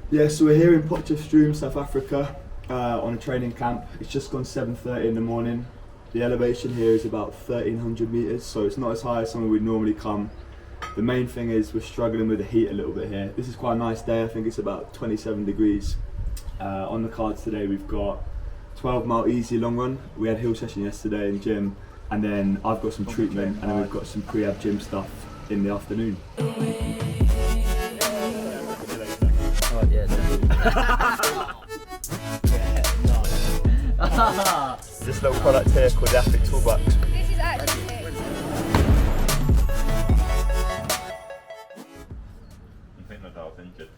Yeah, so we're here in Potchefstroom, South Africa, on a training camp. It's just gone 7:30 in the morning. The elevation here is about 1,300 metres, so it's not as high as somewhere we'd normally come. The main thing is we're struggling with the heat a little bit here. This is quite a nice day, I think it's about 27 degrees. On the cards today we've got 12-mile easy long run. We had hill session yesterday in gym, and then I've got some treatment, and then we've got some pre-ab gym stuff in the afternoon. This little product here called the Athletic Toolbox. This is actually it. I think my dad's injured.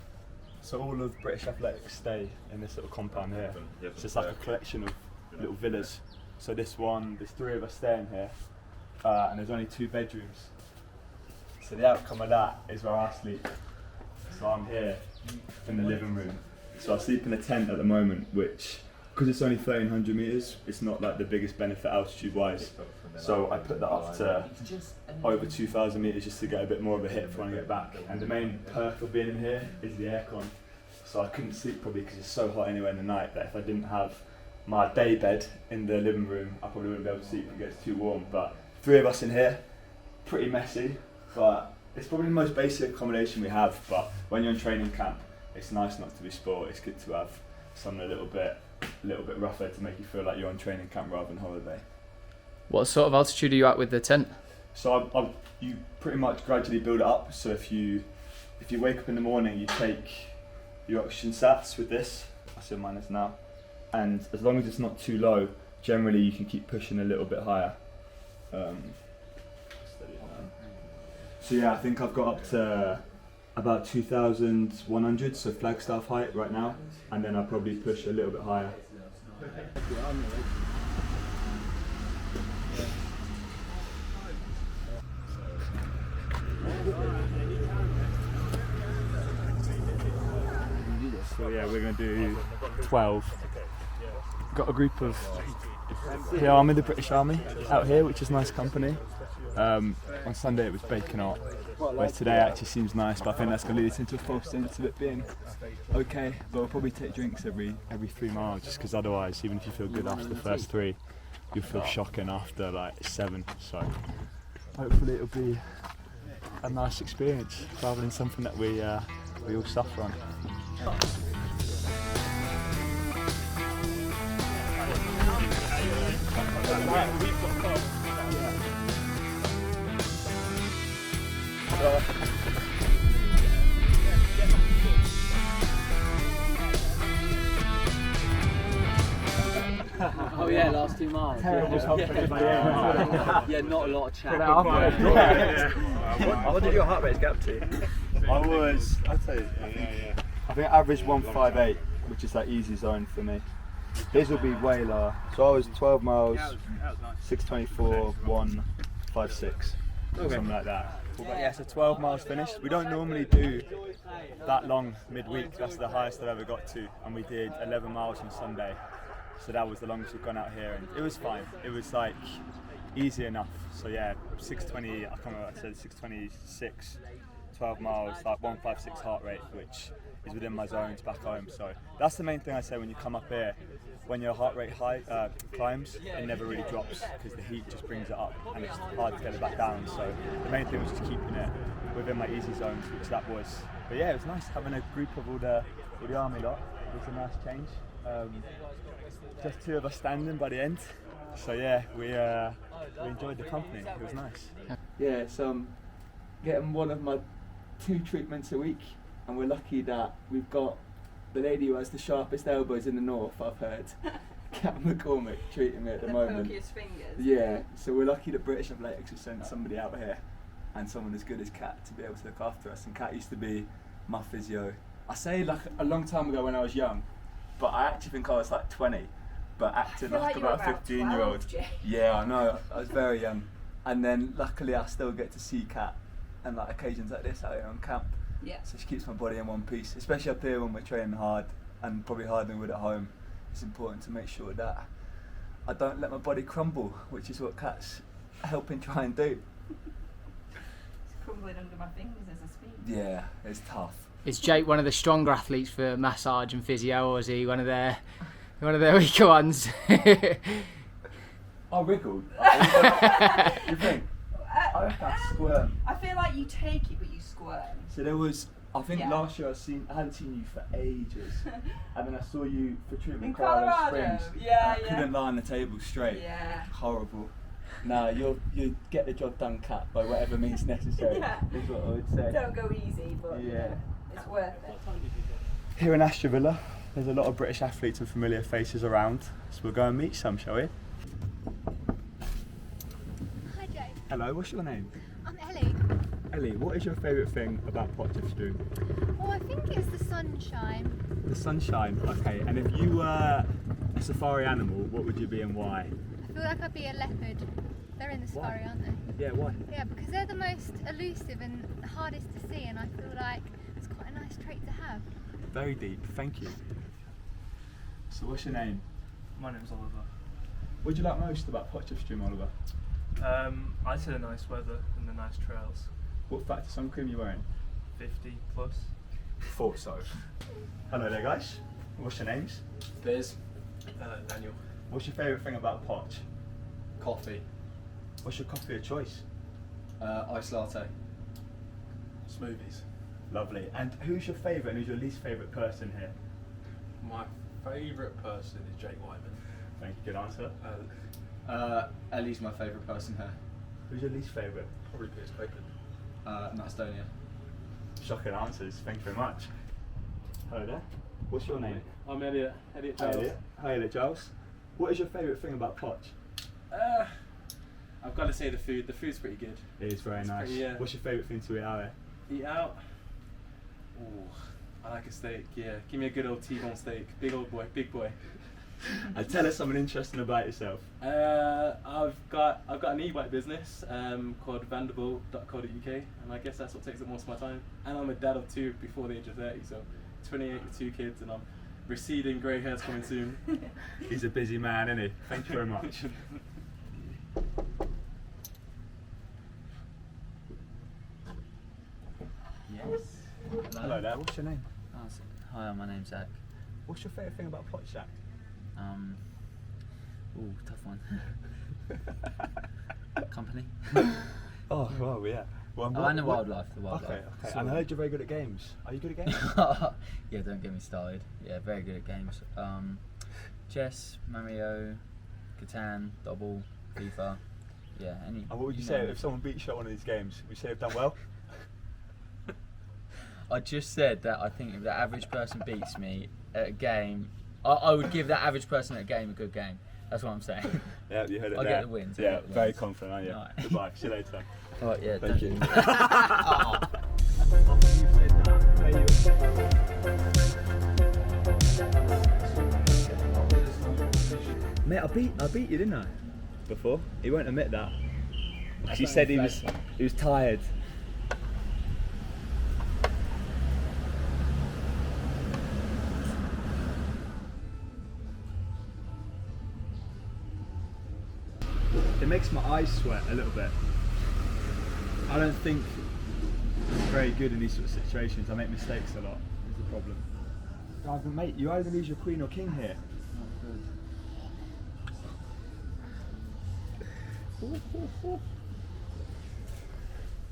So all of British athletics stay in this little compound here. It's just like a collection of little villas. So there's 3 of us staying here, and there's only 2 bedrooms. So the outcome of that is where I sleep. So I'm here in the living room. So I sleep in a tent at the moment, which, because it's only 1,300 metres, it's not like the biggest benefit altitude wise. So I put that up to over 2,000 metres just to get a bit more of a hit for when I get back. And the main perk of being in here is the aircon. So I couldn't sleep probably because it's so hot anyway in the night that if I didn't have my day bed in the living room, I probably wouldn't be able to sleep if it gets too warm. But 3 of us in here, pretty messy, but it's probably the most basic accommodation we have. But when you're in training camp, it's nice not to be spoiled. It's good to have something a little bit rougher to make you feel like you're on training camp rather than holiday. What sort of altitude are you at with the tent? So you pretty much gradually build it up. So if you wake up in the morning, you take your oxygen sats with this. That's what mine is now. And as long as it's not too low, generally you can keep pushing a little bit higher. So yeah, I think I've got up to about 2,100, so Flagstaff height right now, and then I'll probably push a little bit higher. So yeah, we're going to do 12. Got a group of the army, the British Army, out here, which is nice company. On Sunday it was bacon hot, whereas today actually seems nice, but I think that's going to lead us into a false sense of it being okay. But we'll probably take drinks every 3 miles, just because otherwise, even if you feel good after the first 3, you'll feel shocking after like 7. So hopefully it'll be a nice experience rather than something that we all suffer on. Oh yeah, last 2 miles. Terrible confidence by the end. Yeah, not a lot of chat. What did your heart rate get up to? I'd say, I think average 158, which is that easy zone for me. His will be way lower. So I was 12 miles, 624, 156, something like that. But yeah, so 12 miles finished. We don't normally do that long midweek. That's the highest I've ever got to, and we did 11 miles on Sunday. So that was the longest we've gone out here, and it was fine. It was like easy enough. So yeah, 620. I can't remember what I said. 626, 12 miles, like 156 heart rate, which is within my zones back home. So that's the main thing I say when you come up here. When your heart rate climbs, it never really drops because the heat just brings it up, and it's hard to get it back down. So the main thing was just keeping it within my easy zones, which that was. But yeah, it was nice having a group of all the army lot. It was a nice change. Just 2 of us standing by the end. So yeah, we enjoyed the company. It was nice. Yeah, so I'm getting one of my 2 treatments a week, and we're lucky that we've got the lady who has the sharpest elbows in the north, I've heard, Kat McCormick, treating me at the moment. Pokiest fingers. Yeah, so we're lucky that British Athletics have sent somebody out here, and someone as good as Kat to be able to look after us. And Kat used to be my physio. I say like a long time ago when I was young, but I actually think I was like 20, but acted like about a 15-year-old. Yeah, I know, I was very young. And then luckily I still get to see Kat and like occasions like this out here on camp. Yeah. So she keeps my body in one piece, especially up here when we're training hard, and probably harder than we would at home. It's important to make sure that I don't let my body crumble, which is what Kat's helping try and do. It's crumbling under my fingers as I speak. Yeah, it's tough. Is Jake one of the stronger athletes for massage and physio, or is he one of their weaker ones? I wriggled. You think? I reckon I squirm. I feel like you take it, but you squirm. So there was, I think Yeah. last year I hadn't seen you for ages, and then I saw you for treatment In Colorado Colorado. Springs. Yeah, I couldn't lie on the table straight. Yeah. Horrible. No, you get the job done, cat, by whatever means necessary. Yeah. Is what I would say. Don't go easy, but Yeah. it's worth it. Here in Aston Villa, there's a lot of British athletes and familiar faces around, so we'll go and meet some, shall we? Hi Jay, Hello, what's your name? I'm Ellie. Ellie, what is your favourite thing about Potchefstroom? Oh, I think it's the sunshine. The sunshine, okay. And if you were a safari animal, what would you be and why? I feel like I'd be a leopard. They're in the safari, aren't they? Yeah, why? Yeah, because they're the most elusive and hardest to see, and I feel like it's quite a nice trait to have. Very deep, thank you. So what's your name? My name's Oliver. What do you like most about Potchefstroom, Oliver? I'd say the nice weather and the nice trails. What factor sun cream are you wearing? 50 plus. Thought so. Hello there guys, what's your names? Biz, Daniel. What's your favourite thing about Potch? Coffee, What's your coffee of choice? ice latte, smoothies. Lovely. And who's your favourite and who's your least favourite person here? My favourite person is Jake Wightman. Thank you, good answer. Ellie's my favourite person here. Who's your least favourite? Probably Piers Craigland. Macedonia. Shocking answers, thank you very much. Hello there, what's your name? I'm Elliot. Hi Elliot. Hi Elliot Giles. What is your favourite thing about Potch? I've got to say the food. The food's pretty good. It is very nice. pretty, yeah. What's your favourite thing to eat out here? Eat out. Ooh, I like a steak. Yeah, give me a good old T-bone steak. Big old boy, big boy. And tell us something interesting about yourself. I've got an e-bike business called Vanderbilt.co.uk, and I guess that's what takes up most of my time. And I'm a dad of 2 before the age of 30, so 28 with 2 kids, and I'm receding grey hairs coming soon. He's a busy man, isn't he? Thank you very much. Yes. Hello there, what's your name? Hi, my name's Zach. What's your favourite thing about Potch, Zach? Tough one. Company. Oh, well, yeah. Well, And the wildlife. Okay. And I heard you're very good at games. Are you good at games? Yeah, don't get me started. Yeah, very good at games. Chess, Mario, Catan, Double, FIFA. Yeah, any. And what would you say if someone beats you at one of these games? Would you say they've done well? I just said that I think if the average person beats me at a game, I would give that average person at a game a good game. That's what I'm saying. Yeah, you heard it I'll there. get the wins. Yeah, very confident, aren't you? Right. Goodbye, see you later. Alright, yeah, Thank you. Mate, I beat you, didn't I? Before? He won't admit that. He said he was tired. It makes my eyes sweat a little bit. I don't think I'm very good in these sort of situations. I make mistakes a lot, is the problem. Mate, you either lose your queen or king here.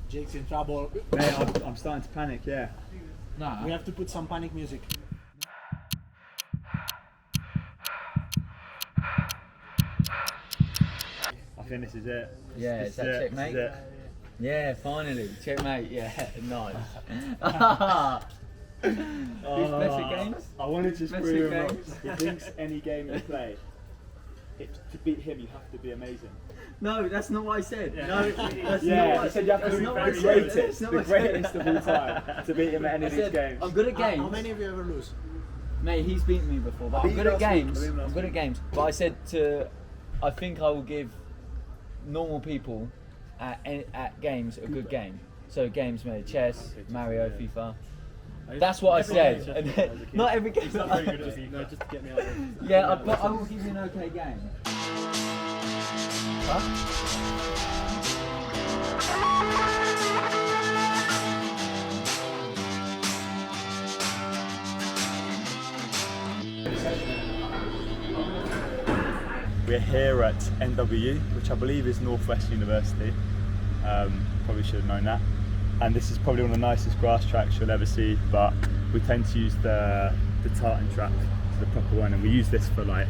Jake's in trouble. Mate, I'm starting to panic, yeah. Nah. We have to put some panic music. I think this is it. Yeah, This is that it, checkmate? this is it. Yeah, finally. Checkmate, yeah, nice. Who's best at games? I wanted to Best screw at him up. games? He thinks any game you play, to beat him, you have to be amazing. No, that's not what I said. No, that's Yeah, not he what said you have to that's be not the what I said. That's greatest, not the what I said. greatest of all time to beat him at any I of these said, games. I'm good at games. How many of you ever lose? Mate, he's beaten me before, but I beat I'm good you at last week, games. I beat him last I'm good at week. games. But I said I think I will give normal people at games a good game. So games, mate, chess, Mario, FIFA. That's what I said. And then, not every game. No, just to get me out of it. Yeah, but I will give you an okay game. We're here at NWU, which I believe is Northwest University. Probably should have known that. And this is probably one of the nicest grass tracks you'll ever see, but we tend to use the tartan track, the proper one, and we use this for like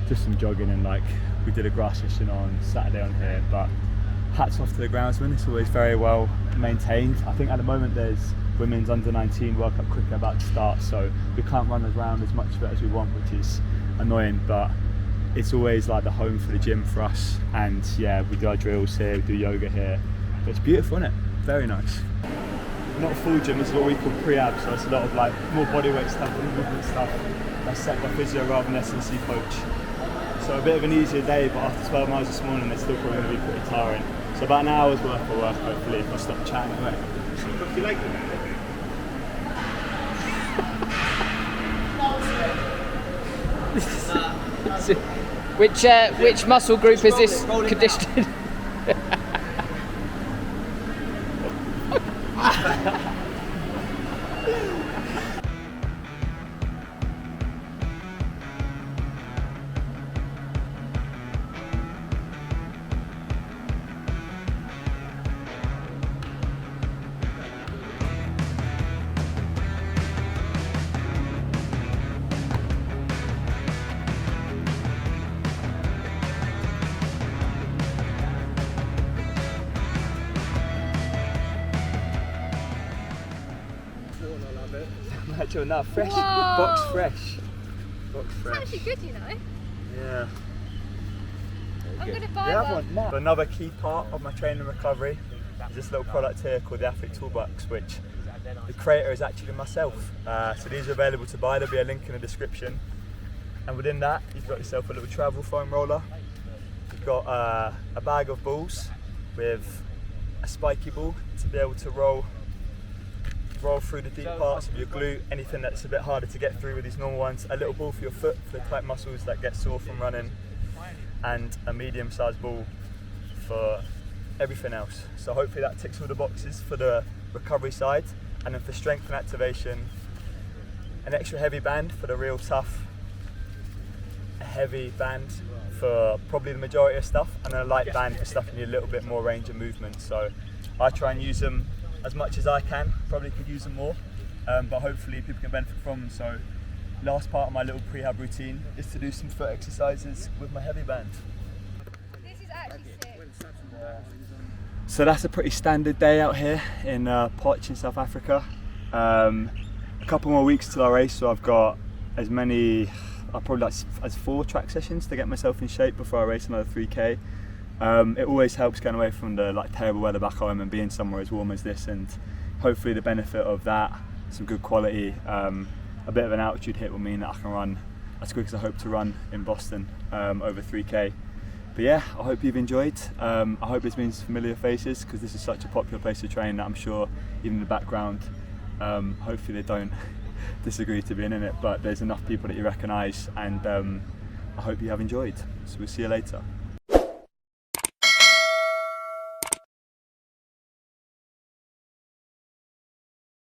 just some jogging, and like we did a grass session on Saturday on here. But hats off to the groundsman, it's always very well maintained. I think at the moment there's women's under 19 World Cup cricket about to start, so we can't run around as much of it as we want, which is annoying, but it's always like the home for the gym for us. And yeah, we do our drills here, we do yoga here. But it's beautiful, isn't it? Very nice. Not a full gym, this is what we call pre-ab, so it's a lot of like more bodyweight stuff and movement stuff that's set by physio rather than S&C coach. So a bit of an easier day, but after 12 miles this morning it's still probably going to be pretty tiring. So about an hour's worth of work hopefully if I stop chatting away. You like it? Which muscle group is this conditioned? No, fresh. Whoa. Box fresh. It's actually good, you know. Yeah. I'm going to buy We have one. one now. Another key part of my training and recovery is this little product here called the Athletic Toolbox, which the creator is actually myself. So these are available to buy, there'll be a link in the description. And within that, you've got yourself a little travel foam roller. You've got a bag of balls with a spiky ball to be able to roll through the deep parts of your glute, anything that's a bit harder to get through with these normal ones. A little ball for your foot for the tight muscles that get sore from running, and a medium-sized ball for everything else. So hopefully that ticks all the boxes for the recovery side. And then for strength and activation, an extra heavy band for the real tough, a heavy band for probably the majority of stuff, and then a light band for stuff you need a little bit more range of movement. So I try and use them as much as I can, probably could use them more, but hopefully people can benefit from them. So last part of my little prehab routine is to do some foot exercises with my heavy band. This is actually sick. So that's a pretty standard day out here in Poch in South Africa. A couple more weeks till our race, so I've got as many, I'll probably like as 4 track sessions to get myself in shape before I race another 3K. It always helps getting away from the like terrible weather back home and being somewhere as warm as this, and hopefully the benefit of that, some good quality, a bit of an altitude hit will mean that I can run as quick as I hope to run in Boston over 3K. But yeah, I hope you've enjoyed. I hope it's been some familiar faces, because this is such a popular place to train that I'm sure even in the background, hopefully they don't disagree to being in it, but there's enough people that you recognise, and I hope you have enjoyed. So we'll see you later.